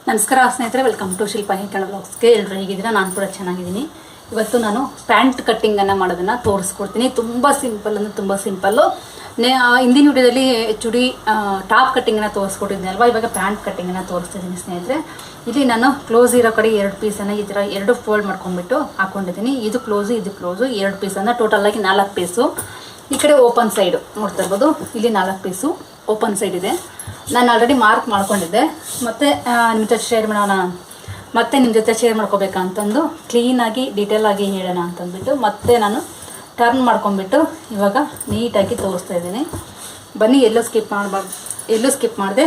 ನಮಸ್ಕಾರ ಸ್ನೇಹಿತರೆ, welcome to ಶಿಲ್ಪ ಕನ್ನಡ ಬ್ಲಾಗ್ಸ್ಗೆ. ಎಲ್ಲರೂ ಹೇಗಿದ್ದೀರಾ? ನಾನು ಕೂಡ ಚೆನ್ನಾಗಿದ್ದೀನಿ. ಇವತ್ತು ನಾನು ಪ್ಯಾಂಟ್ ಕಟ್ಟಿಂಗನ್ನು ಮಾಡೋದನ್ನು ತೋರಿಸ್ಕೊಡ್ತೀನಿ. ತುಂಬ ಸಿಂಪಲ್ ಅಂದರೆ ತುಂಬ ಸಿಂಪಲ್ಲು. ಹಿಂದಿನ ವಿಡಿಯೋದಲ್ಲಿ ಚುಡಿ ಟಾಪ್ ಕಟ್ಟಿಂಗನ್ನು ತೋರಿಸ್ಕೊಟ್ಟಿದ್ದೀನಿ ಅಲ್ವಾ. ಇವಾಗ ಪ್ಯಾಂಟ್ ಕಟ್ಟಿಂಗನ್ನು ತೋರಿಸ್ತಿದ್ದೀನಿ ಸ್ನೇಹಿತರೆ. ಇಲ್ಲಿ ನಾನು ಕ್ಲೋಸ್ ಇರೋ ಕಡೆ 2 ಪೀಸನ್ನು ಈ ಥರ 2 ಫೋಲ್ಡ್ ಮಾಡ್ಕೊಂಡ್ಬಿಟ್ಟು ಹಾಕ್ಕೊಂಡಿದ್ದೀನಿ. ಇದು ಕ್ಲೋಸು, ಇದು ಕ್ಲೋಸು, 2 ಪೀಸನ್ನು ಟೋಟಲಾಗಿ 4 ಪೀಸು. ಈ ಕಡೆ ಓಪನ್ ಸೈಡು ನೋಡ್ತಾ ಇರ್ಬೋದು. ಇಲ್ಲಿ 4 ಪೀಸು ಓಪನ್ ಸೈಡ್ ಇದೆ. ನಾನು ಆಲ್ರೆಡಿ ಮಾರ್ಕ್ ಮಾಡ್ಕೊಂಡಿದ್ದೆ. ಮತ್ತು ನಿಮ್ಮ ಜೊತೆ ಶೇರ್ ಮಾಡೋಣ, ಮತ್ತೆ ನಿಮ್ಮ ಜೊತೆ ಶೇರ್ ಮಾಡ್ಕೋಬೇಕಂತಂದು ಕ್ಲೀನಾಗಿ ಡೀಟೇಲಾಗಿ ಹೇಳೋಣ ಅಂತಂದ್ಬಿಟ್ಟು ಮತ್ತೆ ನಾನು ಟರ್ನ್ ಮಾಡ್ಕೊಂಡ್ಬಿಟ್ಟು ಇವಾಗ ನೀಟಾಗಿ ತೋರಿಸ್ತಾ ಇದ್ದೀನಿ. ಬನ್ನಿ, ಎಲ್ಲೂ ಸ್ಕಿಪ್ ಮಾಡಿದೆ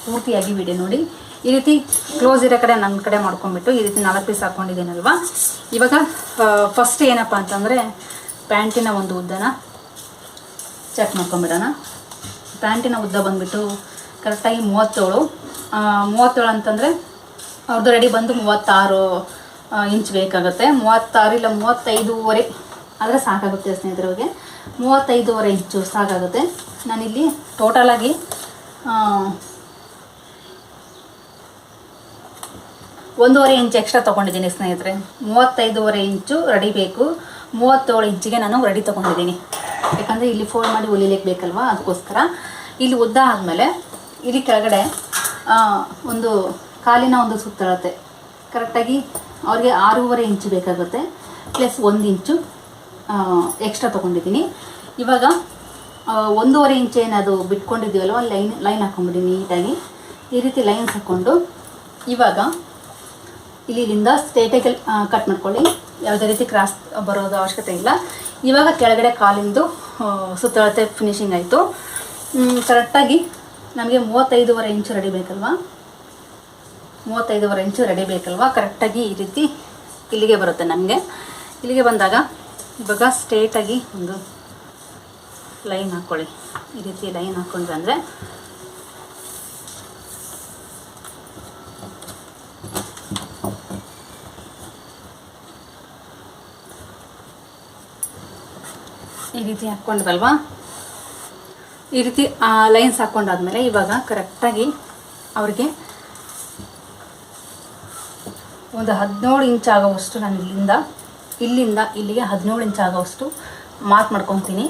ಪೂರ್ತಿಯಾಗಿ ವಿಡಿಯೋ ನೋಡಿ. ಈ ರೀತಿ ಕ್ಲೋಸ್ ಇರೋ ಕಡೆ ನನ್ನ ಕಡೆ ಮಾಡ್ಕೊಂಡ್ಬಿಟ್ಟು ಈ ರೀತಿ 4 ಪೀಸ್ ಹಾಕ್ಕೊಂಡಿದ್ದೀನಲ್ವ. ಇವಾಗ ಫಸ್ಟ್ ಏನಪ್ಪ ಅಂತಂದರೆ ಪ್ಯಾಂಟಿನ ಒಂದು ಉದ್ದನ ಚೆಕ್ ಮಾಡ್ಕೊಂಬಿಡೋಣ. ಪ್ಯಾಂಟಿನ ಉದ್ದ ಬಂದುಬಿಟ್ಟು ಕರೆಕ್ಟಾಗಿ 37 ಅಂತಂದರೆ ಅವ್ರದ್ದು ರೆಡಿ ಬಂದು 36 ಇಂಚ್ ಬೇಕಾಗುತ್ತೆ. 36 ಇಲ್ಲ 35 ಆದರೆ ಸಾಕಾಗುತ್ತೆ ಸ್ನೇಹಿತರಿಗೆ. 35 ಇಂಚು ಸಾಕಾಗುತ್ತೆ. ನಾನಿಲ್ಲಿ ಟೋಟಲಾಗಿ 1.5 ಇಂಚ್ ಎಕ್ಸ್ಟ್ರಾ ತೊಗೊಂಡಿದ್ದೀನಿ ಸ್ನೇಹಿತರೆ. 35 ಇಂಚು ರೆಡಿ ಬೇಕು. 37 ಇಂಚಿಗೆ ನಾನು ರೆಡಿ ತೊಗೊಂಡಿದ್ದೀನಿ. ಯಾಕಂದರೆ ಇಲ್ಲಿ ಫೋಲ್ಡ್ ಮಾಡಿ ಹೊಲಿಲಿಕ್ಕೆ ಬೇಕಲ್ವ, ಅದಕ್ಕೋಸ್ಕರ. ಇಲ್ಲಿ ಉದ್ದ ಆದಮೇಲೆ ಇಲ್ಲಿ ಕೆಳಗಡೆ ಒಂದು ಕಾಲಿನ ಒಂದು ಸುತ್ತಳತೆ ಕರೆಕ್ಟಾಗಿ ಅವ್ರಿಗೆ 6.5 ಇಂಚು ಬೇಕಾಗುತ್ತೆ. ಪ್ಲಸ್ 1 ಇಂಚು ಎಕ್ಸ್ಟ್ರಾ ತೊಗೊಂಡಿದ್ದೀನಿ. ಇವಾಗ 1.5 ಇಂಚ್ ಏನದು ಬಿಟ್ಕೊಂಡಿದ್ದೀವಲ್ವ, ಲೈನ್ ಹಾಕ್ಕೊಂಬಿಡಿ ನೀಟಾಗಿ. ಈ ರೀತಿ ಲೈನ್ಸ್ ಹಾಕ್ಕೊಂಡು ಇವಾಗ ಇಲ್ಲಿಂದ ಸ್ಟ್ರೇಟಾಗಿ ಕಟ್ ಮಾಡ್ಕೊಳ್ಳಿ. ಯಾವುದೇ ರೀತಿ ಕ್ರಾಸ್ ಬರೋದು ಅವಶ್ಯಕತೆ ಇಲ್ಲ. ಇವಾಗ ಕೆಳಗಡೆ ಕಾಲಿಂದು ಸುತ್ತಳತೆ ಫಿನಿಶಿಂಗ್ ಆಯಿತು. ಕರೆಕ್ಟಾಗಿ ನಮಗೆ 35.5 ಇಂಚು ರೆಡಿ ಬೇಕಲ್ವ. 35.5 ಇಂಚು ರೆಡಿ ಬೇಕಲ್ವ. ಕರೆಕ್ಟಾಗಿ ಈ ರೀತಿ ಇಲ್ಲಿಗೆ ಬರುತ್ತೆ ನಮಗೆ. ಇಲ್ಲಿಗೆ ಬಂದಾಗ ಇವಾಗ ಸ್ಟ್ರೇಟಾಗಿ ಒಂದು ಲೈನ್ ಹಾಕ್ಕೊಳ್ಳಿ. ಈ ರೀತಿ ಲೈನ್ ಹಾಕ್ಕೊಂಡ್ರೆ ಅಂದರೆ ಈ ರೀತಿ ಹಾಕ್ಕೊಂಡ್ವಲ್ವಾ. ಈ ರೀತಿ ಲೈನ್ಸ್ ಹಾಕ್ಕೊಂಡಾದ್ಮೇಲೆ ಇವಾಗ ಕರೆಕ್ಟಾಗಿ ಅವ್ರಿಗೆ ಒಂದು 17 ಇಂಚ್ ಆಗೋವಷ್ಟು ನಾನು ಇಲ್ಲಿಂದ ಇಲ್ಲಿಗೆ 17 ಇಂಚ್ ಆಗೋವಷ್ಟು ಮಾರ್ಕ್ ಮಾಡ್ಕೊತೀನಿ.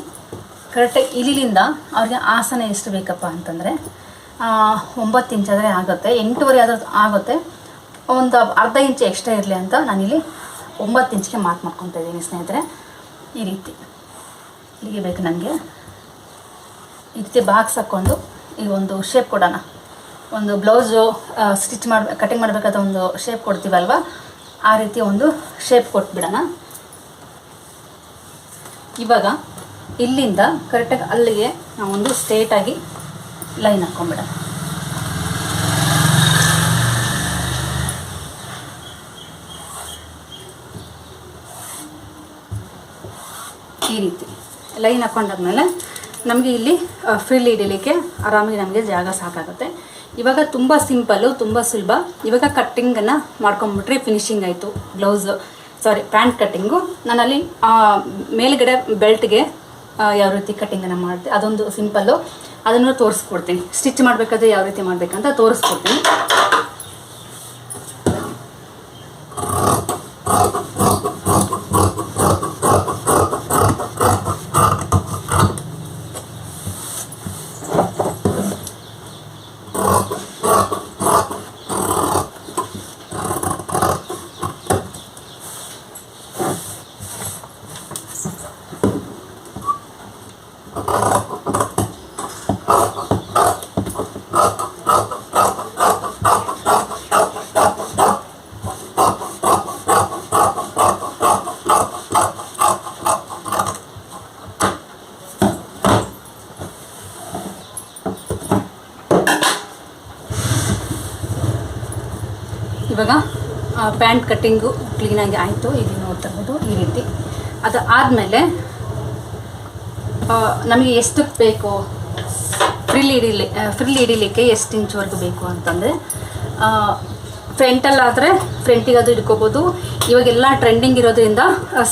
ಕರೆಕ್ಟಾಗಿ ಇಲ್ಲಿಂದ ಅವ್ರಿಗೆ ಆಸನ ಎಷ್ಟು ಬೇಕಪ್ಪ ಅಂತಂದರೆ 9 ಇಂಚ್ ಆದರೆ ಆಗುತ್ತೆ. 8.5 ಆದರೂ ಆಗುತ್ತೆ. ಒಂದು ಅರ್ಧ ಇಂಚ್ ಎಕ್ಸ್ಟ್ರಾ ಇರಲಿ ಅಂತ ನಾನಿಲ್ಲಿ 9 ಇಂಚ್ಗೆ ಮಾರ್ಕ್ ಮಾಡ್ಕೊತಾ ಇದ್ದೀನಿ ಸ್ನೇಹಿತರೆ. ಈ ರೀತಿ ಇಲ್ಲಿಗೆ ಬೇಕು ನನಗೆ. ಈ ರೀತಿ ಬಾಕ್ಸ್ ಹಾಕ್ಕೊಂಡು ಈ ಒಂದು ಶೇಪ್ ಕೊಡೋಣ. ಒಂದು ಬ್ಲೌಸು ಕಟಿಂಗ್ ಮಾಡಬೇಕಾದ ಒಂದು ಶೇಪ್ ಕೊಡ್ತೀವಲ್ವ, ಆ ರೀತಿ ಒಂದು ಶೇಪ್ ಕೊಟ್ಬಿಡೋಣ. ಇವಾಗ ಇಲ್ಲಿಂದ ಕರೆಕ್ಟಾಗಿ ಅಲ್ಲಿಗೆ ನಾವೊಂದು ಸ್ಟ್ರೇಟಾಗಿ ಲೈನ್ ಹಾಕ್ಕೊಂಬಿಡೋಣ. ಈ ರೀತಿ ಲೈನ್ ಹಾಕ್ಕೊಂಡಾದ್ಮೇಲೆ ನಮಗೆ ಇಲ್ಲಿ ಫ್ರಿಲ್ ಹಿಡಿಲಿಕ್ಕೆ ಆರಾಮಾಗಿ ನಮಗೆ ಜಾಗ ಸಾಕಾಗುತ್ತೆ. ಇವಾಗ ತುಂಬ ಸಿಂಪಲ್ಲು, ತುಂಬ ಸುಲಭ. ಇವಾಗ ಕಟ್ಟಿಂಗನ್ನು ಮಾಡ್ಕೊಂಬಿಟ್ರೆ ಫಿನಿಶಿಂಗ್ ಆಯಿತು. Pant cutting. ನಾನಲ್ಲಿ ಮೇಲ್ಗಡೆ ಬೆಲ್ಟ್ಗೆ ಯಾವ ರೀತಿ ಕಟ್ಟಿಂಗನ್ನು ಮಾಡಿದೆ ಅದೊಂದು ಸಿಂಪಲ್ಲು, ಅದನ್ನು ತೋರಿಸ್ಕೊಡ್ತೀನಿ. ಸ್ಟಿಚ್ ಮಾಡಬೇಕಾದ್ರೆ ಯಾವ ರೀತಿ ಮಾಡಬೇಕಂತ ತೋರಿಸ್ಕೊಡ್ತೀನಿ. ಇವಾಗ ಪ್ಯಾಂಟ್ ಕಟ್ಟಿಂಗು ಕ್ಲೀನಾಗಿ ಆಯಿತು. ಇಲ್ಲಿ ನೋಡ್ತಾ ಇರ್ಬೋದು ಈ ರೀತಿ. ಅದು ಆದಮೇಲೆ ನಮಗೆ ಎಷ್ಟು ಬೇಕು ಫ್ರಿಲ್ ಹಿಡಿಲಿಕ್ಕೆ ಎಷ್ಟು ಇಂಚ್ವರೆಗೂ ಬೇಕು ಅಂತಂದರೆ, ಫ್ರಂಟಲ್ಲಾದರೆ ಫ್ರಂಟಿಗೆ ಅದು ಇಟ್ಕೋಬೋದು. ಇವಾಗೆಲ್ಲ ಟ್ರೆಂಡಿಂಗ್ ಇರೋದ್ರಿಂದ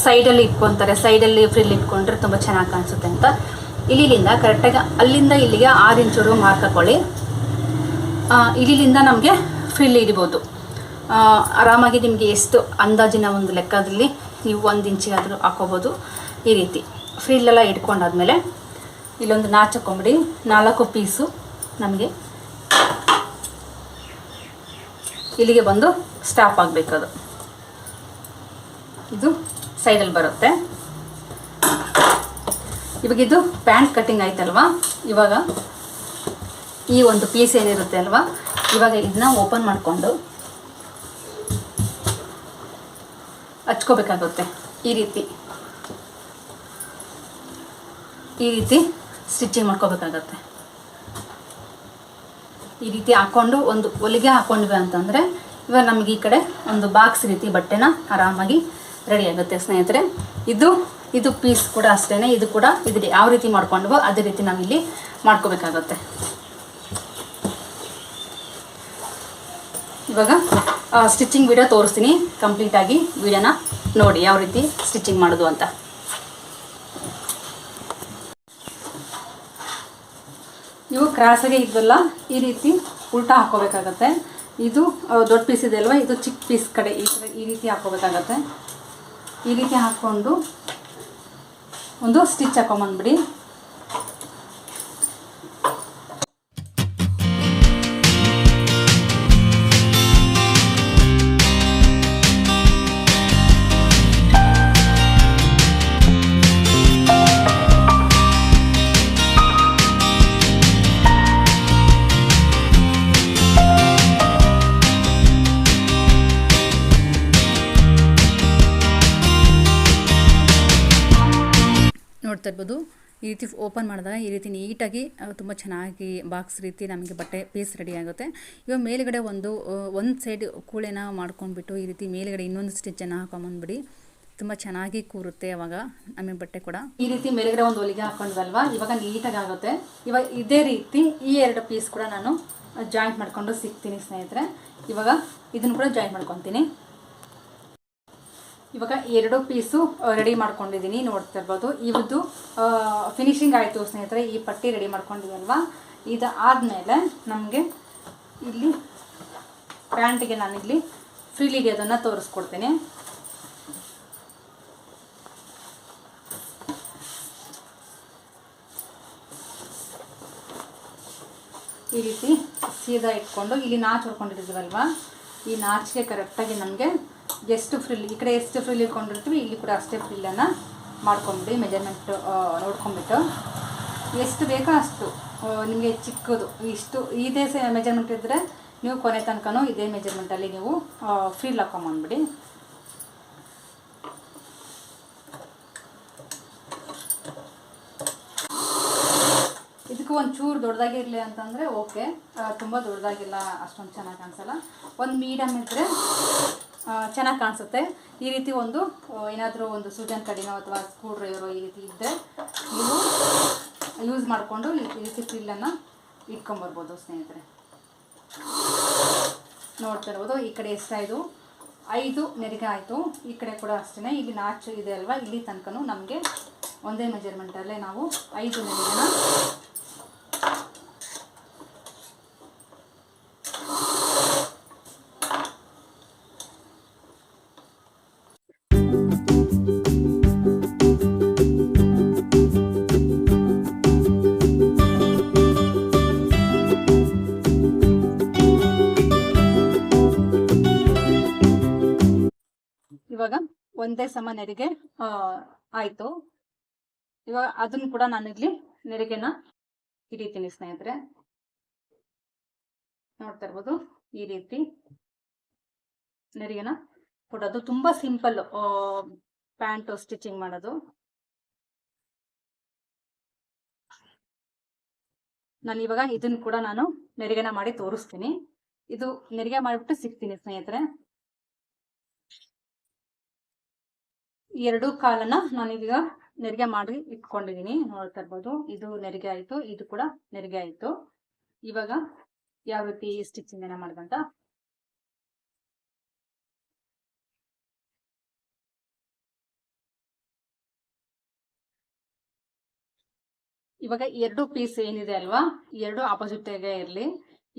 ಸೈಡಲ್ಲಿ ಇಟ್ಕೊತಾರೆ. ಸೈಡಲ್ಲಿ ಫ್ರಿಲ್ ಇಟ್ಕೊಂಡ್ರೆ ತುಂಬ ಚೆನ್ನಾಗಿ ಕಾಣಿಸುತ್ತೆ ಅಂತ ಇಲ್ಲಿಂದ ಕರೆಕ್ಟಾಗಿ ಅಲ್ಲಿಂದ ಇಲ್ಲಿಗೆ 6 ಇಂಚವರೆಗೂ ಮಾರ್ಕ್ ಹಾಕೊಳ್ಳಿ. ಇಲ್ಲಿಂದ ನಮಗೆ ಫ್ರೀಲಿ ಇಡ್ಬೋದು. ಆರಾಮಾಗಿ ನಿಮಗೆ ಎಷ್ಟು ಅಂದಾಜಿನ ಒಂದು ಲೆಕ್ಕದಲ್ಲಿ ನೀವು 1 ಇಂಚಿಗಾದರೂ ಹಾಕೋಬೋದು. ಈ ರೀತಿ ಫ್ರೀಲೆಲ್ಲ ಇಟ್ಕೊಂಡಾದ್ಮೇಲೆ ಇಲ್ಲೊಂದು ನಾಚ್ ಹಾಕೊಂಬಿಡಿ. 4 ಪೀಸು ನಮಗೆ ಇಲ್ಲಿಗೆ ಬಂದು ಸ್ಟಾಪ್ ಆಗಬೇಕದು. ಇದು ಸೈಡಲ್ಲಿ ಬರುತ್ತೆ. ಇವಾಗ ಇದು ಪ್ಯಾಂಟ್ ಕಟ್ಟಿಂಗ್ ಆಯ್ತಲ್ವಾ. ಇವಾಗ ಈ ಒಂದು ಪೀಸ್ ಏನಿರುತ್ತೆ ಅಲ್ವಾ, ಇವಾಗ ಇದನ್ನ ಓಪನ್ ಮಾಡಿಕೊಂಡು ಹಚ್ಕೋಬೇಕಾಗುತ್ತೆ. ಈ ರೀತಿ ಸ್ಟಿಚಿಂಗ್ ಮಾಡ್ಕೋಬೇಕಾಗತ್ತೆ. ಈ ರೀತಿ ಹಾಕ್ಕೊಂಡು ಒಂದು ಹೊಲಿಗೆ ಹಾಕ್ಕೊಂಡ್ವಿ ಅಂತಂದರೆ ಇವಾಗ ನಮಗೆ ಈ ಕಡೆ ಒಂದು ಬಾಕ್ಸ್ ರೀತಿ ಬಟ್ಟೆನ ಆರಾಮಾಗಿ ರೆಡಿ ಆಗುತ್ತೆ ಸ್ನೇಹಿತರೆ. ಇದು ಪೀಸ್ ಕೂಡ ಅಷ್ಟೇ. ಇದು ಕೂಡ ಇದು ಯಾವ ರೀತಿ ಮಾಡ್ಕೊಂಡ್ವೋ ಅದೇ ರೀತಿ ನಾವಿಲ್ಲಿ ಮಾಡ್ಕೋಬೇಕಾಗತ್ತೆ. ಇವಾಗ ಸ್ಟಿಚಿಂಗ್ ವಿಡಿಯೋ ತೋರಿಸ್ತೀನಿ. ಕಂಪ್ಲೀಟಾಗಿ ವಿಡಿಯೋನ ನೋಡಿ ಯಾವ ರೀತಿ ಸ್ಟಿಚಿಂಗ್ ಮಾಡೋದು ಅಂತ. ಇವು ಕ್ರಾಸಾಗೆ ಇದ್ವಲ್ಲ, ಈ ರೀತಿ ಉಲ್ಟಾ ಹಾಕೋಬೇಕಾಗತ್ತೆ. ಇದು ದೊಡ್ಡ ಪೀಸ್ ಇದೆ ಅಲ್ವಾ, ಇದು ಚಿಕ್ಕ ಪೀಸ್ ಕಡೆ ಈ ರೀತಿ ಹಾಕೋಬೇಕಾಗತ್ತೆ. ಈ ರೀತಿ ಹಾಕ್ಕೊಂಡು ಒಂದು ಸ್ಟಿಚ್ ಹಾಕೊಂಬಂದ್ಬಿಡಿ. ನೋಡ್ತಾ ಇರ್ಬೋದು, ಈ ರೀತಿ ಓಪನ್ ಮಾಡಿದಾಗ ಈ ರೀತಿ ನೀಟಾಗಿ ತುಂಬ ಚೆನ್ನಾಗಿ ಬಾಕ್ಸ್ ರೀತಿ ನಮಗೆ ಬಟ್ಟೆ ಪೀಸ್ ರೆಡಿ ಆಗುತ್ತೆ. ಇವಾಗ ಮೇಲುಗಡೆ ಒಂದು ಸೈಡ್ ಕೂಳೆನ ಮಾಡ್ಕೊಂಡ್ಬಿಟ್ಟು ಈ ರೀತಿ ಮೇಲುಗಡೆ ಇನ್ನೊಂದು ಸ್ಟಿಚ್ಚನ್ನು ಹಾಕೊಂಬಂದ್ಬಿಡಿ. ತುಂಬ ಚೆನ್ನಾಗಿ ಕೂರುತ್ತೆ ಅವಾಗ ನಮಗೆ ಬಟ್ಟೆ ಕೂಡ. ಈ ರೀತಿ ಮೇಲುಗಡೆ ಒಂದು ಹೊಲಿಗೆ ಹಾಕೊಂಡ್ವಲ್ವಾ, ಇವಾಗ ನೀಟಾಗಿ ಆಗುತ್ತೆ. ಇವಾಗ ಇದೇ ರೀತಿ ಈ 2 ಪೀಸ್ ಕೂಡ ನಾನು ಜಾಯಿಂಟ್ ಮಾಡ್ಕೊಂಡು ಸಿಗ್ತೀನಿ ಸ್ನೇಹಿತರೆ. ಇವಾಗ ಇದನ್ನು ಕೂಡ ಜಾಯಿಂಟ್ ಮಾಡ್ಕೊತೀನಿ. ಇವಾಗ 2 ಪೀಸು ರೆಡಿ ಮಾಡ್ಕೊಂಡಿದ್ದೀನಿ, ನೋಡ್ತಾ ಇರ್ಬೋದು. ಇವತ್ತು ಫಿನಿಶಿಂಗ್ ಆಯಿತು ಸ್ನೇಹಿತರೆ. ಈ ಪಟ್ಟಿ ರೆಡಿ ಮಾಡ್ಕೊಂಡಿದ್ದೀವಲ್ವಾ, ಇದು ಆದಮೇಲೆ ನಮಗೆ ಇಲ್ಲಿ ಪ್ಯಾಂಟಿಗೆ ನಾನಿಲ್ಲಿ ಫ್ರೀಲಿಗೆ ಅದನ್ನು ತೋರಿಸ್ಕೊಡ್ತೀನಿ. ಈ ರೀತಿ ಸೀದಾ ಇಟ್ಕೊಂಡು ಇಲ್ಲಿ ನಾಚ್ ಹೊಡ್ಕೊಂಡಿದ್ದೀವಲ್ವಾ, ಈ ನಾಚಿಗೆ ಕರೆಕ್ಟಾಗಿ ನಮಗೆ ಎಷ್ಟು ಫ್ರಿಲ್ ಈ ಕಡೆ ಎಷ್ಟು ಫ್ರಿಲ್ ಇಟ್ಕೊಂಡಿರ್ತೀವಿ ಇಲ್ಲಿ ಕೂಡ ಅಷ್ಟೇ ಫ್ರಿಲ್ಲನ್ನು ಮಾಡ್ಕೊಂಬಿಡಿ. ಮೆಜರ್ಮೆಂಟ್ ನೋಡ್ಕೊಂಬಿಟ್ಟು ಎಷ್ಟು ಬೇಕೋ ಅಷ್ಟು ನಿಮಗೆ ಚಿಕ್ಕದು ಇಷ್ಟು ಇದೇ ಮೆಜರ್ಮೆಂಟ್ ಇದ್ದರೆ ನೀವು ಕೊನೆ ತನಕನೂ ಇದೇ ಮೆಜರ್ಮೆಂಟಲ್ಲಿ ನೀವು ಫ್ರಿಲ್ ಹಾಕೊಂಬಂದ್ಬಿಡಿ. ಇದಕ್ಕೂ ಒಂಚೂರು ದೊಡ್ಡದಾಗಿರಲಿ ಅಂತಂದರೆ ಓಕೆ, ತುಂಬ ದೊಡ್ಡದಾಗಿಲ್ಲ ಅಷ್ಟೊಂದು ಚೆನ್ನಾಗಿ ಕಾಣಿಸಲ್ಲ. ಒಂದು ಮೀಡಿಯಮ್ ಇದ್ದರೆ ಚೆನ್ನಾಗಿ ಕಾಣಿಸುತ್ತೆ. ಈ ರೀತಿ ಒಂದು ಏನಾದರೂ ಒಂದು ಸೂಜನ್ ಕಡಿನೋ ಅಥವಾ ಸ್ಕ್ರೂ ಡ್ರೈವರೋ ಈ ರೀತಿ ಇದ್ದರೆ ನೀವು ಯೂಸ್ ಮಾಡಿಕೊಂಡು ಈ ರೀತಿ ಫ್ರಿಲ್ಲನ್ನು ಇಟ್ಕೊಂಬರ್ಬೋದು ಸ್ನೇಹಿತರೆ. ನೋಡ್ತಾ ಇರ್ಬೋದು, ಈ ಕಡೆ ಎಷ್ಟಾಯಿತು 5 ನೆರಿಗೆ ಆಯಿತು. ಈ ಕಡೆ ಕೂಡ ಅಷ್ಟೇ. ಇಲ್ಲಿ ನಾಚು ಇದೆ ಅಲ್ವಾ, ಇಲ್ಲಿ ತನಕನೂ ನಮಗೆ ಒಂದೇ ಮೆಜರ್ಮೆಂಟಲ್ಲೇ ನಾವು 5 ನೆರಿಗೆನ ಇವಾಗ ಒಂದೇ ಸಮ ನೆರಿಗೆ ಆಯಿತು. ಇವಾಗ ಅದನ್ನು ಕೂಡ ನಾನಿಲ್ಲಿ ನೆರಿಗೆನ ಹಿಡಿತೀನಿ ಸ್ನೇಹಿತರೆ. ನೋಡ್ತಾ ಇರ್ಬೋದು, ಈ ರೀತಿ ನೆರಿಗೆನ ಕೊಡೋದು. ತುಂಬ ಸಿಂಪಲ್ ಪ್ಯಾಂಟು ಸ್ಟಿಚಿಂಗ್ ಮಾಡೋದು. ನಾನು ಇವಾಗ ಇದನ್ನು ಕೂಡ ನಾನು ನೆರಿಗೆನ ಮಾಡಿ ತೋರಿಸ್ತೀನಿ. ಇದು ನೆರಿಗೆ ಮಾಡಿಬಿಟ್ಟು ಸಿಗ್ತೀನಿ ಸ್ನೇಹಿತರೆ. 2 ಕಾಲನ್ನ ನಾನೀಗ ನೆರಿಗೆ ಮಾಡಿ ಇಟ್ಕೊಂಡಿದ್ದೀನಿ. ನೋಡ್ತಾ ಇರ್ಬೋದು, ಇದು ನೆರಿಗೆ ಆಯಿತು, ಇದು ಕೂಡ ನೆರಿಗೆ ಆಯಿತು. ಇವಾಗ ಯಾವ ರೀತಿ ಸ್ಟಿಚಿಂಗ್ ಏನ ಮಾಡ್ದಂತ ಇವಾಗ 2 ಪೀಸ್ ಏನಿದೆ ಅಲ್ವಾ, 2 ಆಪೋಸಿಟ್ ಇರಲಿ.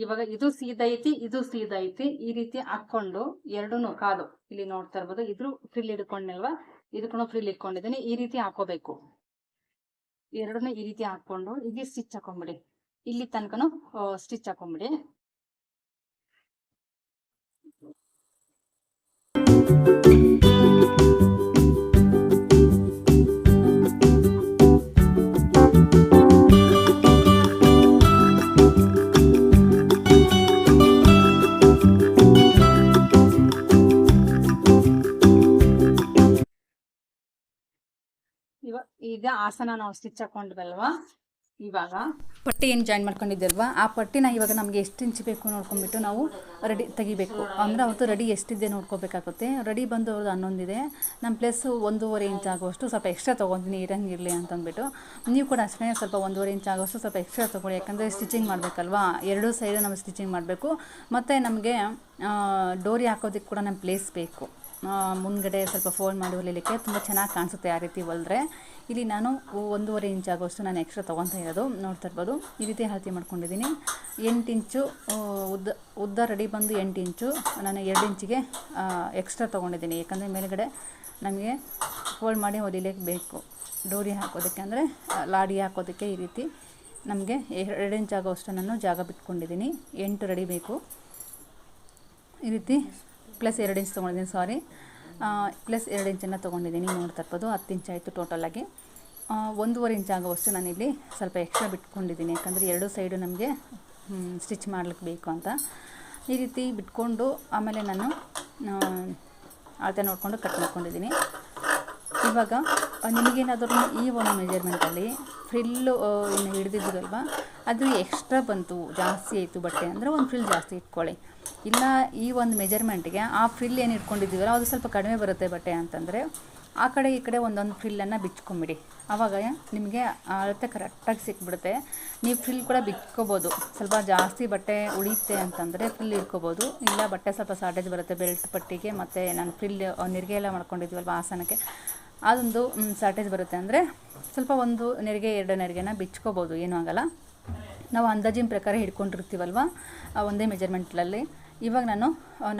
ಇವಾಗ ಇದು ಸೀದಾ ಐತಿ, ಇದು ಸೀದಾ ಐತಿ. ಈ ರೀತಿ ಹಾಕೊಂಡು ಎರಡೂ ಕಾಲು ಇಲ್ಲಿ ನೋಡ್ತಾ ಇರ್ಬೋದು. ಇದ್ರು ಫ್ರಿಲ್ ಹಿಡ್ಕೊಂಡಲ್ವಾ, ಇದಕ್ಕೂ ಫ್ರಿಲ್ ಇಟ್ಕೊಂಡಿದ್ದೀನಿ. ಈ ರೀತಿ ಹಾಕೋಬೇಕು. ಎರಡನ್ನೂ ಈ ರೀತಿ ಹಾಕೊಂಡು ಇಲ್ಲಿ ಸ್ಟಿಚ್ ಹಾಕೊಂಬಿಡಿ. ಇಲ್ಲಿ ತನಕನು ಸ್ಟಿಚ್ ಹಾಕೊಂಬಿಡಿ. ಈಗ ಆಸನ ನಾವು ಸ್ಟಿಚ್ ಹಾಕೊಂಡ್ವಲ್ವಾ, ಇವಾಗ ಪಟ್ಟಿ ಏನು ಜಾಯಿನ್ ಮಾಡ್ಕೊಂಡಿದ್ದಲ್ವಾ, ಆ ಪಟ್ಟಿನ ಇವಾಗ ನಮಗೆ ಎಷ್ಟು ಇಂಚ್ ಬೇಕು ನೋಡ್ಕೊಂಡ್ಬಿಟ್ಟು ನಾವು ರೆಡಿ ತೆಗಿಬೇಕು. ಅಂದರೆ ಅವತ್ತು ರೆಡಿ ಎಷ್ಟಿದೆ ನೋಡ್ಕೋಬೇಕಾಗುತ್ತೆ. ರೆಡಿ ಬಂದು ಅವ್ರದ್ದು 11 ಇದೆ, ನಮ್ಮ ಪ್ಲೇಸ್ 1.5 ಇಂಚ್ ಆಗುವಷ್ಟು ಸ್ವಲ್ಪ ಎಕ್ಸ್ಟ್ರಾ ತೊಗೊತೀನಿ, ಇರಂಗಿರಲಿ ಅಂತಂದ್ಬಿಟ್ಟು. ನೀವು ಕೂಡ ಅಷ್ಟೇ ಸ್ವಲ್ಪ 1.5 ಇಂಚ್ ಆಗೋಷ್ಟು ಸ್ವಲ್ಪ ಎಕ್ಸ್ಟ್ರಾ ತೊಗೊಳ್ಳಿ. ಯಾಕಂದರೆ ಸ್ಟಿಚಿಂಗ್ ಮಾಡಬೇಕಲ್ವಾ, ಎರಡೂ ಸೈಡ್ ನಮಗೆ ಸ್ಟಿಚಿಂಗ್ ಮಾಡಬೇಕು. ಮತ್ತು ನಮಗೆ ಡೋರಿ ಹಾಕೋದಕ್ಕೆ ಕೂಡ ನಮ್ಮ ಪ್ಲೇಸ್ ಬೇಕು. ಮುಂದ್ಗಡೆ ಸ್ವಲ್ಪ ಫೋಲ್ಡ್ ಮಾಡಿ ಹೊಲಿಲಿಕ್ಕೆ ತುಂಬ ಚೆನ್ನಾಗಿ ಕಾಣಿಸುತ್ತೆ ಆ ರೀತಿ ಹೊಲಿದ್ರೆ. ಇಲ್ಲಿ ನಾನು 1.5 ಇಂಚ್ ಆಗೋಷ್ಟು ನಾನು ಎಕ್ಸ್ಟ್ರಾ ತೊಗೊತಾ ಇರೋದು ನೋಡ್ತಾ ಇರ್ಬೋದು. ಈ ರೀತಿ ಅಳತೆ ಮಾಡ್ಕೊಂಡಿದ್ದೀನಿ. 8 ಇಂಚು ಉದ್ದ ರೆಡಿ ಬಂದು 8 ಇಂಚು, ನಾನು 2 ಇಂಚಿಗೆ ಎಕ್ಸ್ಟ್ರಾ ತೊಗೊಂಡಿದ್ದೀನಿ. ಯಾಕಂದರೆ ಮೇಲುಗಡೆ ನಮಗೆ ಫೋಲ್ಡ್ ಮಾಡಿ ಹೊಲಿಲಿಕ್ಕೆ ಬೇಕು, ಡೋರಿ ಹಾಕೋದಕ್ಕೆ, ಅಂದರೆ ಲಾಡಿ ಹಾಕೋದಕ್ಕೆ. ಈ ರೀತಿ ನಮಗೆ 2 ಇಂಚ್ ಆಗೋಷ್ಟು ನಾನು ಜಾಗ ಬಿಟ್ಕೊಂಡಿದ್ದೀನಿ. 8 ರೆಡಿ ಬೇಕು. ಈ ರೀತಿ ಪ್ಲಸ್ 2 ಇಂಚ್ ತೊಗೊಂಡಿದ್ದೀನಿ, ಪ್ಲಸ್ 2 ಇಂಚನ್ನು ತೊಗೊಂಡಿದ್ದೀನಿ. ನೋಡ್ತಾ ಇರ್ಬೋದು 10 ಇಂಚ್ ಆಯಿತು ಟೋಟಲಾಗಿ. 1.5 ಇಂಚ್ ಆಗುವಷ್ಟು ನಾನಿಲ್ಲಿ ಸ್ವಲ್ಪ ಎಕ್ಸ್ಟ್ರಾ ಬಿಟ್ಕೊಂಡಿದ್ದೀನಿ. ಯಾಕಂದರೆ ಎರಡೂ ಸೈಡು ನಮಗೆ ಸ್ಟಿಚ್ ಮಾಡ್ಲಿಕ್ಕೆ ಬೇಕು ಅಂತ. ಈ ರೀತಿ ಬಿಟ್ಕೊಂಡು ಆಮೇಲೆ ನಾನು ಅಳತೆ ನೋಡಿಕೊಂಡು ಕಟ್ ಮಾಡ್ಕೊಂಡಿದ್ದೀನಿ. ಇವಾಗ ನಿಮಗೇನಾದರೂ ಈ ಒಂದು ಮೆಜರ್ಮೆಂಟಲ್ಲಿ ಫ್ರಿಲ್ಲು ಇನ್ನು ಹಿಡಿದಿದ್ದೀರಲ್ವ, ಅದು ಎಕ್ಸ್ಟ್ರಾ ಬಂತು, ಜಾಸ್ತಿ ಆಯಿತು ಬಟ್ಟೆ ಅಂದರೆ ಒಂದು ಫ್ರಿಲ್ ಜಾಸ್ತಿ ಇಟ್ಕೊಳ್ಳಿ. ಇಲ್ಲ ಈ ಒಂದು ಮೆಜರ್ಮೆಂಟ್ಗೆ ಆ ಫ್ರಿಲ್ ಏನು ಇಟ್ಕೊಂಡಿದ್ದೀವಲ್ಲ ಅದು ಸ್ವಲ್ಪ ಕಡಿಮೆ ಬರುತ್ತೆ ಬಟ್ಟೆ ಅಂತಂದರೆ ಆ ಕಡೆ ಈ ಕಡೆ ಒಂದೊಂದು ಫ್ರಿಲ್ಲನ್ನು ಬಿಚ್ಕೊಂಬಿಡಿ. ಆವಾಗ ನಿಮಗೆ ಅಳತೆ ಕರೆಕ್ಟಾಗಿ ಸಿಕ್ಬಿಡುತ್ತೆ. ನೀವು ಫ್ರಿಲ್ ಕೂಡ ಬಿಚ್ಕೋಬೋದು. ಸ್ವಲ್ಪ ಜಾಸ್ತಿ ಬಟ್ಟೆ ಉಳಿಯುತ್ತೆ ಅಂತಂದರೆ ಫ್ರಿಲ್ ಇಟ್ಕೋಬೋದು. ಇಲ್ಲ ಬಟ್ಟೆ ಸ್ವಲ್ಪ ಶಾರ್ಟೇಜ್ ಬರುತ್ತೆ ಬೆಲ್ಟ್ ಪಟ್ಟಿಗೆ, ಮತ್ತು ನಾನು ಫ್ರಿಲ್ ನೆರಿಗೆ ಎಲ್ಲ ಮಾಡ್ಕೊಂಡಿದ್ದೀವಲ್ವ ಆಸನಕ್ಕೆ, ಅದೊಂದು ಶಾರ್ಟೇಜ್ ಬರುತ್ತೆ ಅಂದರೆ ಸ್ವಲ್ಪ ಒಂದು ನೆರಿಗೆ 2 ನೆರಿಗೆನ ಬಿಚ್ಕೋಬೋದು, ಏನೂ ಆಗೋಲ್ಲ. ನಾವು ಅಂದಾಜಿನ ಪ್ರಕಾರ ಹಿಡ್ಕೊಂಡಿರ್ತೀವಲ್ವ ಒಂದೇ ಮೆಜರ್ಮೆಂಟ್ಲಲ್ಲಿ. ಇವಾಗ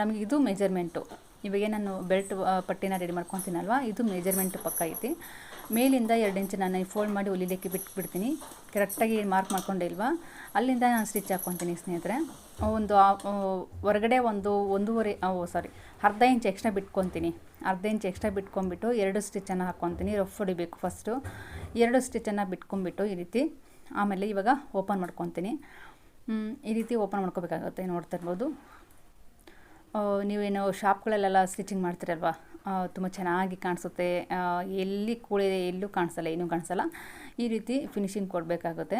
ನಮಗೆ ಇದು ಮೆಜರ್ಮೆಂಟು. ಇವಾಗ ನಾನು ಬೆಲ್ಟ್ ಪಟ್ಟಿನ ರೆಡಿ ಮಾಡ್ಕೊತೀನಲ್ವ, ಇದು ಮೆಜರ್ಮೆಂಟ್ ಪಕ್ಕ ಐತಿ. ಮೇಲಿಂದ 2 ಇಂಚ್ ನಾನು ಫೋಲ್ಡ್ ಮಾಡಿ ಹೊಲಿಲಿಕ್ಕೆ ಬಿಟ್ಬಿಡ್ತೀನಿ. ಕರೆಕ್ಟಾಗಿ ಮಾರ್ಕ್ ಮಾಡ್ಕೊಂಡೆ ಇಲ್ವಾ, ಅಲ್ಲಿಂದ ನಾನು ಸ್ಟಿಚ್ ಹಾಕ್ಕೊತೀನಿ ಸ್ನೇಹಿತರೆ. ಒಂದು ಹೊರಗಡೆ ಅರ್ಧ ಇಂಚ್ ಎಕ್ಸ್ಟ್ರಾ ಬಿಟ್ಕೊತೀನಿ. ಅರ್ಧ ಇಂಚ್ ಎಕ್ಸ್ಟ್ರಾ ಬಿಟ್ಕೊಂಡ್ಬಿಟ್ಟು 2 ಸ್ಟಿಚ್ಚನ್ನು ಹಾಕ್ಕೊತೀನಿ. ರಫ್ ಹೊಡಿಬೇಕು ಫಸ್ಟು. 2 ಸ್ಟಿಚ್ಚನ್ನು ಬಿಟ್ಕೊಂಡ್ಬಿಟ್ಟು ಈ ರೀತಿ ಆಮೇಲೆ ಇವಾಗ ಓಪನ್ ಮಾಡ್ಕೊತೀನಿ. ಈ ರೀತಿ ಓಪನ್ ಮಾಡ್ಕೋಬೇಕಾಗುತ್ತೆ. ನೋಡ್ತಾ ಇರ್ಬೋದು, ನೀವೇನು ಶಾಪ್ಗಳಲ್ಲೆಲ್ಲ ಸ್ಟಿಚಿಂಗ್ ಮಾಡ್ತೀರಲ್ವ, ತುಂಬ ಚೆನ್ನಾಗಿ ಕಾಣಿಸುತ್ತೆ. ಎಲ್ಲಿ ಕೂಳಿದೆ ಎಲ್ಲೂ ಕಾಣಿಸಲ್ಲ, ಏನೂ ಕಾಣಿಸಲ್ಲ. ಈ ರೀತಿ ಫಿನಿಶಿಂಗ್ ಕೊಡಬೇಕಾಗುತ್ತೆ.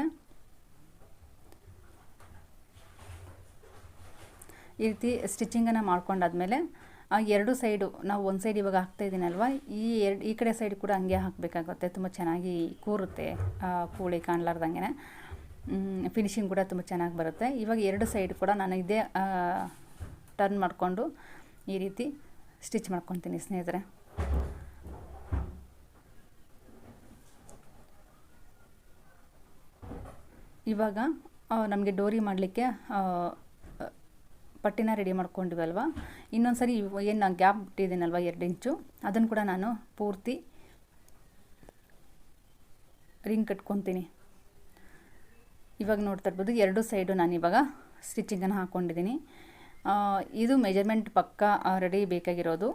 ಈ ರೀತಿ ಸ್ಟಿಚಿಂಗನ್ನು ಮಾಡ್ಕೊಂಡಾದ್ಮೇಲೆ 2 ಸೈಡು ನಾವು ಒಂದು ಸೈಡ್ ಇವಾಗ ಹಾಕ್ತಾಯಿದ್ದೀನಲ್ವ, ಈ ಕಡೆ ಸೈಡ್ ಕೂಡ ಹಂಗೆ ಹಾಕಬೇಕಾಗುತ್ತೆ. ತುಂಬ ಚೆನ್ನಾಗಿ ಕೂರುತ್ತೆ, ಕೂಳಿ ಕಾಣಲಾರ್ದಂಗೆ. ಫಿನಿಶಿಂಗ್ ಕೂಡ ತುಂಬ ಚೆನ್ನಾಗಿ ಬರುತ್ತೆ. ಇವಾಗ 2 ಸೈಡ್ ಕೂಡ ನಾನು ಇದೇ ಟರ್ನ್ ಮಾಡಿಕೊಂಡು ಈ ರೀತಿ ಸ್ಟಿಚ್ ಮಾಡ್ಕೊತೀನಿ ಸ್ನೇಹಿತರೆ. ಇವಾಗ ನಮಗೆ ಡೋರಿ ಮಾಡಲಿಕ್ಕೆ ಪಟ್ಟಿನ ರೆಡಿ ಮಾಡ್ಕೊಂಡಿವಲ್ವ, ಇನ್ನೊಂದು ಸರಿ ಏನು ನಾನು ಗ್ಯಾಪ್ ಬಿಟ್ಟಿದ್ದೀನಲ್ವ 2 ಇಂಚು, ಅದನ್ನು ಕೂಡ ನಾನು ಪೂರ್ತಿ ರಿಂಗ್ ಕಟ್ಕೊತೀನಿ. ಇವಾಗ ನೋಡ್ತಾ ಇರ್ಬೋದು 2 ಸೈಡು ನಾನು ಇವಾಗ ಸ್ಟಿಚಿಂಗನ್ನು ಹಾಕ್ಕೊಂಡಿದ್ದೀನಿ. ಇದು ಮೆಜರ್ಮೆಂಟ್ ಪಕ್ಕ ರೆಡಿ ಬೇಕಾಗಿರೋದು.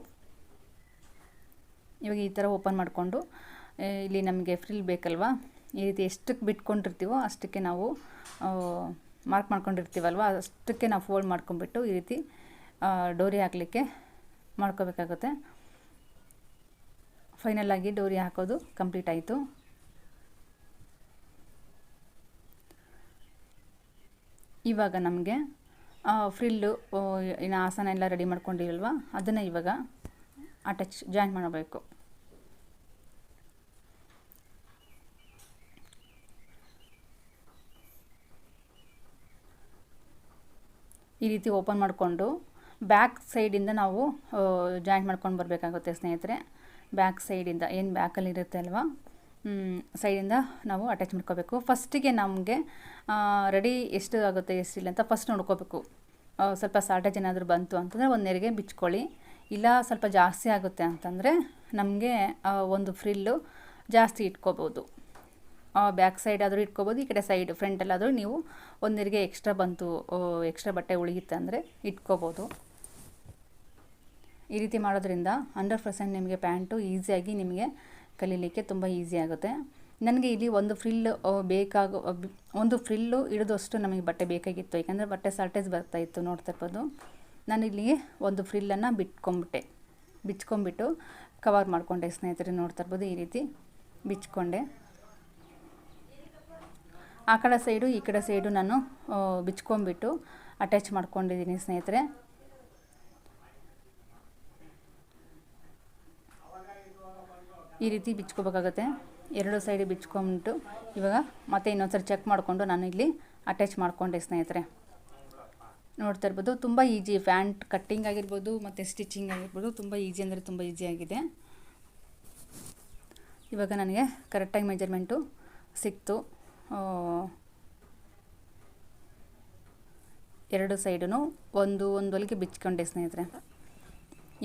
ಇವಾಗ ಈ ಥರ ಓಪನ್ ಮಾಡಿಕೊಂಡು ಇಲ್ಲಿ ನಮಗೆ ಫ್ರಿಲ್ ಬೇಕಲ್ವ, ಈ ರೀತಿ ಎಷ್ಟಕ್ಕೆ ಬಿಟ್ಕೊಂಡಿರ್ತೀವೋ ಅಷ್ಟಕ್ಕೆ ನಾವು ಮಾರ್ಕ್ ಮಾಡ್ಕೊಂಡಿರ್ತೀವಲ್ವ, ಅಷ್ಟಕ್ಕೆ ನಾವು ಫೋಲ್ಡ್ ಮಾಡ್ಕೊಂಡ್ಬಿಟ್ಟು ಈ ರೀತಿ ಡೋರಿ ಹಾಕಲಿಕ್ಕೆ ಮಾಡ್ಕೋಬೇಕಾಗುತ್ತೆ. ಫೈನಲಾಗಿ ಡೋರಿ ಹಾಕೋದು ಕಂಪ್ಲೀಟ್ ಆಯಿತು. ಇವಾಗ ನಮಗೆ ಫ್ರಿಲ್ಲು ಇನ್ನು ಆಸನ ಎಲ್ಲ ರೆಡಿ ಮಾಡ್ಕೊಂಡಿರಲ್ವ, ಅದನ್ನು ಇವಾಗ ಜಾಯಿನ್ ಮಾಡಬೇಕು. ಈ ರೀತಿ ಓಪನ್ ಮಾಡಿಕೊಂಡು ಬ್ಯಾಕ್ ಸೈಡಿಂದ ನಾವು ಜಾಯಿನ್ ಮಾಡ್ಕೊಂಡು ಬರಬೇಕಾಗುತ್ತೆ ಸ್ನೇಹಿತರೆ. ಬ್ಯಾಕ್ ಸೈಡಿಂದ ಏನು ಬ್ಯಾಕಲ್ಲಿ ಇರುತ್ತೆ ಅಲ್ವಾ, ಸೈಡಿಂದ ನಾವು ಅಟ್ಯಾಚ್ ಮಾಡ್ಕೋಬೇಕು. ಫಸ್ಟಿಗೆ ನಮಗೆ ರೆಡಿ ಎಷ್ಟು ಆಗುತ್ತೆ ಎಷ್ಟಿಲ್ಲ ಅಂತ ಫಸ್ಟ್ ನೋಡ್ಕೋಬೇಕು. ಸ್ವಲ್ಪ ಶಾರ್ಟೇಜ್ ಏನಾದರೂ ಬಂತು ಅಂತಂದರೆ ಒಂದು ನೆರಿಗೆ ಬಿಚ್ಕೊಳ್ಳಿ. ಇಲ್ಲ ಸ್ವಲ್ಪ ಜಾಸ್ತಿ ಆಗುತ್ತೆ ಅಂತಂದರೆ ನಮಗೆ ಒಂದು ಫ್ರಿಲ್ಲು ಜಾಸ್ತಿ ಇಟ್ಕೋಬೋದು. ಬ್ಯಾಕ್ ಸೈಡ್ ಆದರೂ ಇಟ್ಕೋಬೋದು, ಈ ಕಡೆ ಸೈಡ್ ಫ್ರಂಟಲ್ಲಾದರೂ ನೀವು ಒಂದು ನೆರಿಗೆ ಎಕ್ಸ್ಟ್ರಾ ಬಂತು, ಎಕ್ಸ್ಟ್ರಾ ಬಟ್ಟೆ ಉಳಿಯುತ್ತೆ ಅಂದರೆ ಇಟ್ಕೋಬೋದು. ಈ ರೀತಿ ಮಾಡೋದ್ರಿಂದ 100% ನಿಮಗೆ ಪ್ಯಾಂಟು ಈಸಿಯಾಗಿ ನಿಮಗೆ ಕಲೀಲಿಕ್ಕೆ ತುಂಬ ಈಸಿ ಆಗುತ್ತೆ. ನನಗೆ ಇಲ್ಲಿ ಒಂದು ಫ್ರಿಲ್ಲು ಹಿಡಿದಷ್ಟು ನಮಗೆ ಬಟ್ಟೆ ಬೇಕಾಗಿತ್ತು, ಯಾಕಂದರೆ ಬಟ್ಟೆ ಶಾರ್ಟೇಜ್ ಬರ್ತಾಯಿತ್ತು, ನೋಡ್ತಾ ಇರ್ಬೋದು. ನಾನು ಇಲ್ಲಿಗೆ ಒಂದು ಫ್ರಿಲ್ಲನ್ನು ಬಿಚ್ಕೊಂಬಿಟ್ಟು ಕವರ್ ಮಾಡಿಕೊಂಡೆ ಸ್ನೇಹಿತರೆ, ನೋಡ್ತಾ ಇರ್ಬೋದು. ಈ ರೀತಿ ಬಿಚ್ಕೊಂಡೆ. ಆ ಕಡೆ ಸೈಡು ಈ ಕಡೆ ಸೈಡು ನಾನು ಬಿಚ್ಕೊಂಬಿಟ್ಟು ಅಟ್ಯಾಚ್ ಮಾಡ್ಕೊಂಡಿದ್ದೀನಿ ಸ್ನೇಹಿತರೆ. ಈ ರೀತಿ ಬಿಚ್ಕೋಬೇಕಾಗುತ್ತೆ. ಎರಡು ಸೈಡ್ ಬಿಚ್ಕೊಂಬಿಟ್ಟು ಇವಾಗ ಮತ್ತೆ ಇನ್ನೊಂದ್ಸರಿ ಚೆಕ್ ಮಾಡಿಕೊಂಡು ನಾನು ಇಲ್ಲಿ ಅಟ್ಯಾಚ್ ಮಾಡಿಕೊಂಡೆ ಸ್ನೇಹಿತರೆ. ನೋಡ್ತಾ ಇರ್ಬೋದು, ತುಂಬ ಈಸಿ. ಪ್ಯಾಂಟ್ ಕಟ್ಟಿಂಗ್ ಆಗಿರ್ಬೋದು ಮತ್ತು ಸ್ಟಿಚಿಂಗ್ ಆಗಿರ್ಬೋದು, ತುಂಬ ಈಸಿ ಅಂದರೆ ತುಂಬ ಈಸಿ ಆಗಿದೆ. ಇವಾಗ ನನಗೆ ಕರೆಕ್ಟಾಗಿ ಮೆಜರ್ಮೆಂಟು ಸಿಕ್ತು. ಎರಡು ಸೈಡೂ ಒಂದು ಹೊಲಿಗೆ ಬಿಚ್ಕೊಂಡೆ ಸ್ನೇಹಿತರೆ.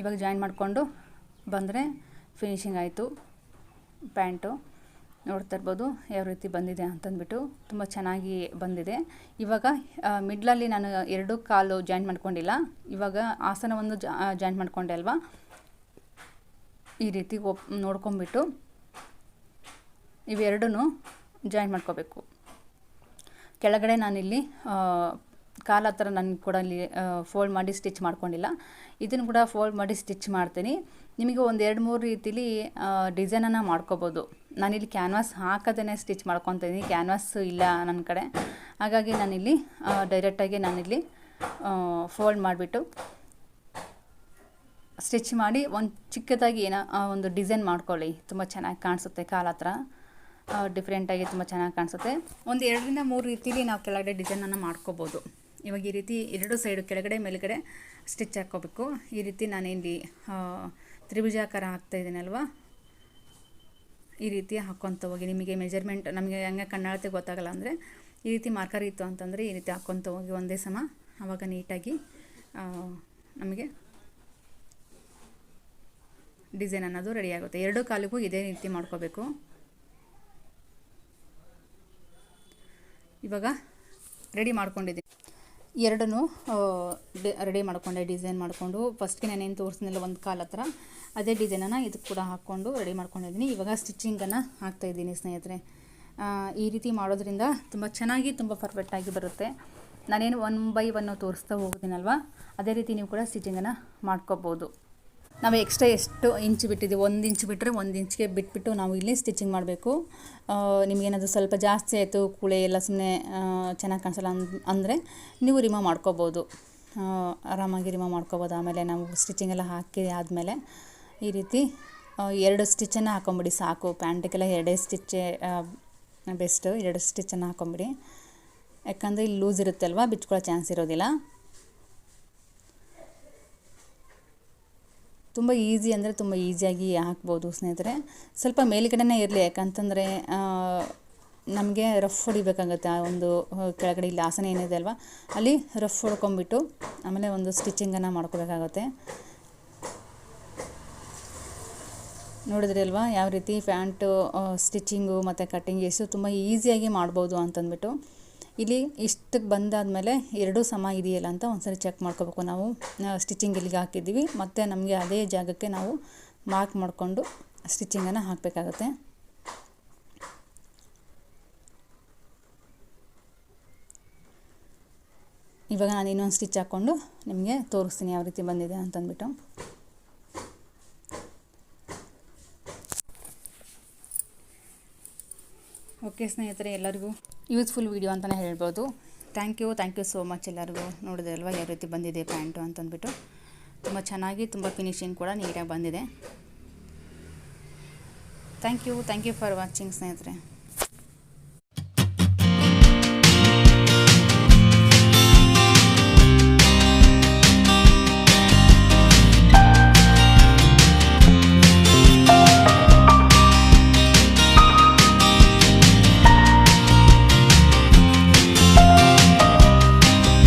ಇವಾಗ ಜಾಯಿನ್ ಮಾಡಿಕೊಂಡು ಬಂದರೆ ಫಿನಿಶಿಂಗ್ ಆಯಿತು ಪ್ಯಾಂಟು. ನೋಡ್ತಾ ಇರ್ಬೋದು ಯಾವ ರೀತಿ ಬಂದಿದೆ ಅಂತಂದ್ಬಿಟ್ಟು, ತುಂಬ ಚೆನ್ನಾಗಿ ಬಂದಿದೆ. ಇವಾಗ ಮಿಡ್ಲಲ್ಲಿ ನಾನು 2 ಕಾಲು ಜಾಯಿಂಟ್ ಮಾಡ್ಕೊಂಡಿಲ್ಲ, ಇವಾಗ ಆಸನ ಒಂದು ಜಾಯಿಂಟ್ ಮಾಡ್ಕೊಂಡೆ ಅಲ್ವಾ. ಈ ರೀತಿ ನೋಡ್ಕೊಂಬಿಟ್ಟು ಇವೆರಡೂ ಜಾಯಿಂಟ್ ಮಾಡ್ಕೋಬೇಕು. ಕೆಳಗಡೆ ನಾನಿಲ್ಲಿ ಕಾಲು ಹತ್ರ ನನಗೆ ಕೂಡ ಅಲ್ಲಿ ಫೋಲ್ಡ್ ಮಾಡಿ ಸ್ಟಿಚ್ ಮಾಡ್ಕೊಂಡಿಲ್ಲ, ಇದನ್ನು ಕೂಡ ಫೋಲ್ಡ್ ಮಾಡಿ ಸ್ಟಿಚ್ ಮಾಡ್ತೀನಿ. ನಿಮಗೆ ಒಂದು 2-3 ರೀತಿಲಿ ಡಿಸೈನನ್ನು ಮಾಡ್ಕೋಬೋದು. ನಾನಿಲ್ಲಿ ಕ್ಯಾನ್ವಾಸ್ ಹಾಕೋದೇ ಸ್ಟಿಚ್ ಮಾಡ್ಕೊತೀನಿ, ಕ್ಯಾನ್ವಾಸ್ ಇಲ್ಲ ನನ್ನ ಕಡೆ. ಹಾಗಾಗಿ ನಾನಿಲ್ಲಿ ಡೈರೆಕ್ಟಾಗಿ ನಾನಿಲ್ಲಿ ಫೋಲ್ಡ್ ಮಾಡಿಬಿಟ್ಟು ಸ್ಟಿಚ್ ಮಾಡಿ ಒಂದು ಚಿಕ್ಕದಾಗಿ ಒಂದು ಡಿಸೈನ್ ಮಾಡ್ಕೊಳ್ಳಿ. ತುಂಬ ಚೆನ್ನಾಗಿ ಕಾಣಿಸುತ್ತೆ, ಕಾಲು ಹತ್ರ ಡಿಫ್ರೆಂಟಾಗಿ ತುಂಬ ಚೆನ್ನಾಗಿ ಕಾಣಿಸುತ್ತೆ. ಒಂದು 2-3 ರೀತಿಲಿ ನಾವು ಕೆಳಗಡೆ ಡಿಸೈನನ್ನು ಮಾಡ್ಕೋಬೋದು. ಇವಾಗ ಈ ರೀತಿ 2 ಸೈಡು ಕೆಳಗಡೆ ಮೇಲುಗಡೆ ಸ್ಟಿಚ್ ಹಾಕ್ಕೋಬೇಕು. ಈ ರೀತಿ ನಾನಿಲ್ಲಿ ತ್ರಿಭುಜಾಕಾರ ಹಾಕ್ತಾಯಿದ್ದೀನಲ್ವ, ಈ ರೀತಿ ಹಾಕ್ಕೊತ ಹೋಗಿ. ನಿಮಗೆ ಮೆಜರ್ಮೆಂಟ್ ನಮಗೆ ಹಂಗೆ ಕಣ್ಣಾಳತೆ ಗೊತ್ತಾಗಲ್ಲ ಅಂದರೆ ಈ ರೀತಿ ಮಾರ್ಕರ್ ಇತ್ತು ಅಂತಂದರೆ ಈ ರೀತಿ ಹಾಕ್ಕೊತ ಹೋಗಿ ಒಂದೇ ಸಮ. ಆವಾಗ ನೀಟಾಗಿ ನಮಗೆ ಡಿಸೈನ್ ಅನ್ನೋದು ರೆಡಿ ಆಗುತ್ತೆ. 2 ಕಾಲಿಗೂ ಇದೇ ರೀತಿ ಮಾಡ್ಕೋಬೇಕು. ಇವಾಗ ರೆಡಿ ಮಾಡ್ಕೊಂಡಿದ್ದೀನಿ. ಎರಡನ್ನೂ ರೆಡಿ ಮಾಡ್ಕೊಂಡೆ, ಡಿಸೈನ್ ಮಾಡಿಕೊಂಡು. ಫಸ್ಟ್ಗೆ ನಾನೇನು ತೋರಿಸಿದ್ನಲ್ಲ ಒಂದು ಕಾಲು ಹತ್ರ, ಅದೇ ಡಿಸೈನನ್ನು ಇದಕ್ಕೆ ಕೂಡ ಹಾಕ್ಕೊಂಡು ರೆಡಿ ಮಾಡ್ಕೊಂಡಿದ್ದೀನಿ. ಇವಾಗ ಸ್ಟಿಚಿಂಗನ್ನು ಹಾಕ್ತಾಯಿದ್ದೀನಿ ಸ್ನೇಹಿತರೆ. ಈ ರೀತಿ ಮಾಡೋದ್ರಿಂದ ತುಂಬ ಚೆನ್ನಾಗಿ ತುಂಬ ಪರ್ಫೆಕ್ಟಾಗಿ ಬರುತ್ತೆ. ನಾನೇನು 1 by 1 ತೋರಿಸ್ತಾ ಹೋಗೋದಿನಲ್ವ, ಅದೇ ರೀತಿ ನೀವು ಕೂಡ ಸ್ಟಿಚಿಂಗನ್ನು ಮಾಡ್ಕೋಬೋದು. ನಾವು ಎಕ್ಸ್ಟ್ರಾ ಎಷ್ಟು ಇಂಚ್ ಬಿಟ್ಟಿದ್ದೀವಿ, 1 ಇಂಚ್ ಬಿಟ್ಟರೆ 1 ಇಂಚ್ಗೆ ಬಿಟ್ಬಿಟ್ಟು ನಾವು ಇಲ್ಲಿ ಸ್ಟಿಚಿಂಗ್ ಮಾಡಬೇಕು. ನಿಮಗೇನಾದರೂ ಸ್ವಲ್ಪ ಜಾಸ್ತಿ ಆಯಿತು, ಕೂಳೆ ಎಲ್ಲ ಸುಮ್ಮನೆ ಚೆನ್ನಾಗಿ ಕಾಣಿಸಲ್ಲ ಅಂದರೆ ನೀವು ರಿಮೂವ್ ಮಾಡ್ಕೋಬೋದು, ಆರಾಮಾಗಿ ರಿಮೂವ್ ಮಾಡ್ಕೋಬೋದು. ಆಮೇಲೆ ನಾವು ಸ್ಟಿಚಿಂಗ್ ಎಲ್ಲ ಹಾಕಿ ಆದಮೇಲೆ ಈ ರೀತಿ 2 ಸ್ಟಿಚ್ಚನ್ನು ಹಾಕೊಂಬಿಡಿ ಸಾಕು. ಪ್ಯಾಂಟಿಗೆಲ್ಲ 2 ಸ್ಟಿಚ್ಚೇ ಬೆಸ್ಟು. 2 ಸ್ಟಿಚ್ಚನ್ನು ಹಾಕೊಂಬಿಡಿ, ಯಾಕಂದರೆ ಇಲ್ಲಿ ಲೂಸ್ ಇರುತ್ತೆ ಅಲ್ವಾ, ಬಿಚ್ಕೊಳ್ಳೋ ಚಾನ್ಸ್ ಇರೋದಿಲ್ಲ. ತುಂಬ ಈಸಿ ಅಂದರೆ ತುಂಬ ಈಸಿಯಾಗಿ ಹಾಕ್ಬೋದು ಸ್ನೇಹಿತರೆ. ಸ್ವಲ್ಪ ಮೇಲ್ಗಡೆನೇ ಇರಲಿ, ಯಾಕಂತಂದರೆ ನಮಗೆ ರಫ್ ಹೊಡಿಬೇಕಾಗತ್ತೆ. ಆ ಒಂದು ಕೆಳಗಡೆ ಇಲ್ಲಿ ಆಸನ ಏನಿದೆ ಅಲ್ವಾ, ಅಲ್ಲಿ ರಫ್ ಹೊಡ್ಕೊಂಬಿಟ್ಟು ಆಮೇಲೆ ಒಂದು ಸ್ಟಿಚಿಂಗನ್ನು ಮಾಡ್ಕೋಬೇಕಾಗತ್ತೆ. ನೋಡಿದ್ರಿ ಅಲ್ವಾ ಯಾವ ರೀತಿ ಪ್ಯಾಂಟು ಸ್ಟಿಚಿಂಗು ಮತ್ತು ಕಟ್ಟಿಂಗ್ ಎಷ್ಟು ತುಂಬ ಈಸಿಯಾಗಿ ಮಾಡ್ಬೋದು ಅಂತಂದ್ಬಿಟ್ಟು. ಇಲ್ಲಿ ಇಷ್ಟಕ್ಕೆ ಬಂದಾದಮೇಲೆ 2 ಸಮ ಇದೆಯಲ್ಲ ಅಂತ ಒಂದ್ಸರಿ ಚೆಕ್ ಮಾಡ್ಕೋಬೇಕು. ನಾವು ಸ್ಟಿಚಿಂಗ್ ಇಲ್ಲಿಗೆ ಹಾಕಿದ್ದೀವಿ, ಮತ್ತು ನಮಗೆ ಅದೇ ಜಾಗಕ್ಕೆ ನಾವು ಮಾರ್ಕ್ ಮಾಡಿಕೊಂಡು ಸ್ಟಿಚಿಂಗನ್ನು ಹಾಕಬೇಕಾಗತ್ತೆ. ಇವಾಗ ನಾನು ಇನ್ನೊಂದು ಸ್ಟಿಚ್ ಹಾಕ್ಕೊಂಡು ನಿಮಗೆ ತೋರಿಸ್ತೀನಿ ಯಾವ ರೀತಿ ಬಂದಿದೆ ಅಂತಂದ್ಬಿಟ್ಟು. ಓಕೆ ಸ್ನೇಹಿತರೆ, ಎಲ್ಲರಿಗೂ ಯೂಸ್ಫುಲ್ ವಿಡಿಯೋ ಅಂತಲೇ ಹೇಳ್ಬೋದು. ಥ್ಯಾಂಕ್ ಯು ಸೋ ಮಚ್ ಎಲ್ಲರಿಗೂ. ನೋಡಿದೆ ಅಲ್ವಾ ಯಾವ ರೀತಿ ಬಂದಿದೆ ಪ್ಯಾಂಟು ಅಂತಂದ್ಬಿಟ್ಟು. ತುಂಬ ಚೆನ್ನಾಗಿ ತುಂಬ ಫಿನಿಶಿಂಗ್ ಕೂಡ ನೀಟಾಗಿ ಬಂದಿದೆ. ಥ್ಯಾಂಕ್ ಯು ಫಾರ್ ವಾಚಿಂಗ್ ಸ್ನೇಹಿತರೆ.